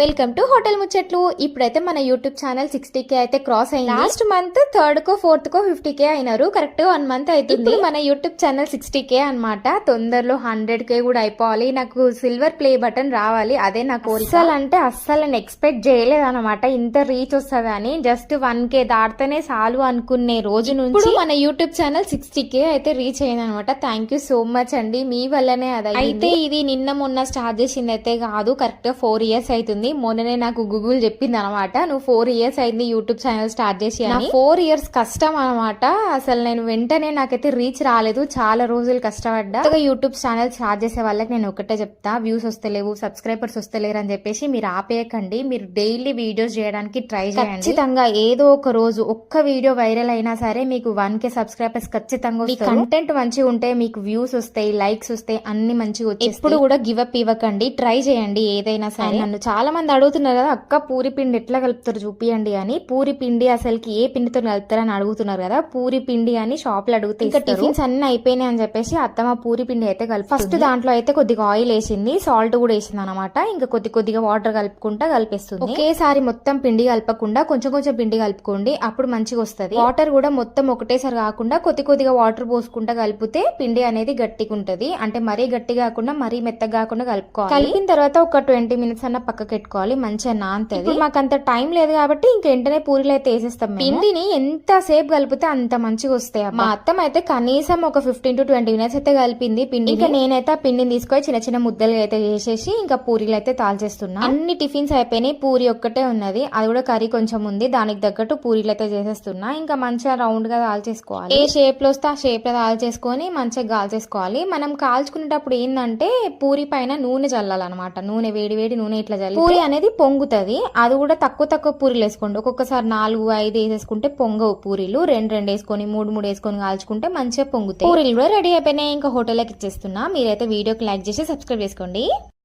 Welcome to hotel ముచ్చట్లు. ఇప్పుడైతే మన యూట్యూబ్ ఛానల్ 60K అయితే క్రాస్ అయింది. లాస్ట్ మంత్ 3rd కో 4th కో 50K అయినారు. కరెక్ట్ 1 మంత్ అవుతుంది. మన యూట్యూబ్ ఛానల్ 60K అన్నమాట. తొందరలో 100K కూడా అయిపోవాలి. నాకు సిల్వర్ ప్లే బటన్ రావాలి, అదే నా కోరిక. అస్సలు నేను ఎక్స్పెక్ట్ చేయలేదు అనమాట ఇంత రీచ్ వస్తుందని. జస్ట్ 1K దాటితేనే చాలు అనుకునే రోజు నుంచి మన యూట్యూబ్ ఛానల్ 60K అయితే రీచ్ అయింది అనమాట. థ్యాంక్ యూ సో మచ్ అండి, మీ వల్లనే అది అయితే. ఇది నిన్న మొన్న స్టార్ట్ చేసింది అయితే కాదు, కరెక్ట్ గా 4 years అవుతుంది. మొన్ననే నాకు గూగుల్ చెప్పింది అనమాట, నువ్వు 4 years అయింది యూట్యూబ్ ఛానల్ స్టార్ట్ చేసి అని. 4 years కష్టం అనమాట. అసలు నేను వెంటనే నాకైతే రీచ్ రాలేదు, చాలా రోజులు కష్టపడ్డా. యూట్యూబ్ ఛానల్ స్టార్ట్ చేసే వాళ్ళకి నేను ఒకటే చెప్తా, వ్యూస్ వస్తలేవు, సబ్స్క్రైబర్స్ వస్తలేరు అని చెప్పేసి మీరు ఆపేయకండి. మీరు డైలీ వీడియోస్ చేయడానికి ట్రై చేయండి. ఖచ్చితంగా ఏదో ఒక రోజు ఒక్క వీడియో వైరల్ అయినా సరే మీకు 1K సబ్స్క్రైబర్స్ ఖచ్చితంగా వస్తారు. కంటెంట్ మంచిగా ఉంటే మీకు వ్యూస్ వస్తాయి, లైక్స్ వస్తాయి, అన్ని మంచిగా వచ్చాయి. ఎప్పుడు కూడా గివ్ అప్ ఇవ్వకండి, ట్రై చేయండి ఏదైనా సరే. నన్ను చాలా మంది అడుగుతున్నారు కదా, అక్క పూరి పిండి ఎట్లా కలుపుతారు చూపియండి అని. పూరి పిండి అసలుకి ఏ పిండితో కలుపుతారని అడుగుతున్నారు కదా. పూరి పిండి అని షాప్ లో అడిగితే ఇంకా టిఫిన్స్ అన్ని అయిపోయినాయి అని చెప్పేసి అత్తమ్మ పూరి పిండి అయితే కలిపి ఫస్ట్ దాంట్లో అయితే కొద్దిగా ఆయిల్ వేసింది, సాల్ట్ కూడా వేసింది అనమాట. ఇంకా కొద్దిగా వాటర్ కలుపుకుంటా కలిపేస్తుంది. ఒకేసారి మొత్తం పిండి కలపకుండా కొంచెం కొంచెం పిండి కలుపుకోండి, అప్పుడు మంచిగా వస్తుంది. వాటర్ కూడా మొత్తం ఒకటేసారి కాకుండా కొద్దిగా వాటర్ పోసుకుంటా కలిపితే పిండి అనేది గట్టిగా ఉంటది. అంటే మరీ గట్టి కాకుండా మరీ మెత్తగా కాకుండా కలుపుకోవాలి. కలిపిన తర్వాత ఒక 20 minutes అన్న పక్కకి పెట్టుకోవాలి, మంచిగా నానుతుంది. మాకు అంత టైం లేదు కాబట్టి ఇంక వెంటనే పూరీలు అయితే వేసేస్తాం. పిండిని ఎంత సేపు కలిపితే అంత మంచిగా వస్తాయి. మా అత్తమ్మ అయితే కనీసం ఒక 15 to 20 minutes అయితే కలిపింది పిండి. ఇంకా నేనైతే ఆ పిండిని తీసుకొని చిన్న చిన్న ముద్దలు అయితే చేసేసి ఇంకా పూరీలు అయితే తాల్చేస్తున్నా. అన్ని టిఫిన్స్ అయిపోయినాయి, పూరి ఒక్కటే ఉన్నది, అది కూడా కర్రీ కొంచెం ఉంది. దానికి తగ్గట్టు పూరీలు అయితే చేసేస్తున్నా. ఇంకా మంచిగా రౌండ్ గా దాల్చేసుకోవాలి. ఏ షేప్ లో వస్తే ఆ షేప్ లో దాల్చేసుకొని మంచిగా కాల్చేసుకోవాలి. మనం కాల్చుకునేటప్పుడు ఏంటంటే పూరి పైన నూనె చల్లాలన్నమాట. నూనె వేడి నూనె ఇట్లా చల్లి పూరి అనేది పొంగుతుంది. అది కూడా తక్కువ పూరీలు వేసుకోండి. ఒక్కొక్కసారి 4-5 వేసేసుకుంటే పొంగవు పూరీలు. 2 వేసుకొని 3 వేసుకొని కాల్చుకుంటే మంచిగా పొంగుతాయి. పూరీలు కూడా రెడీ అయిపోయినాయి. ఇంకా హోటల్కి ఇచ్చేస్తున్నా. మీరైతే వీడియోకి లైక్ చేసి సబ్స్క్రైబ్ చేసుకోండి.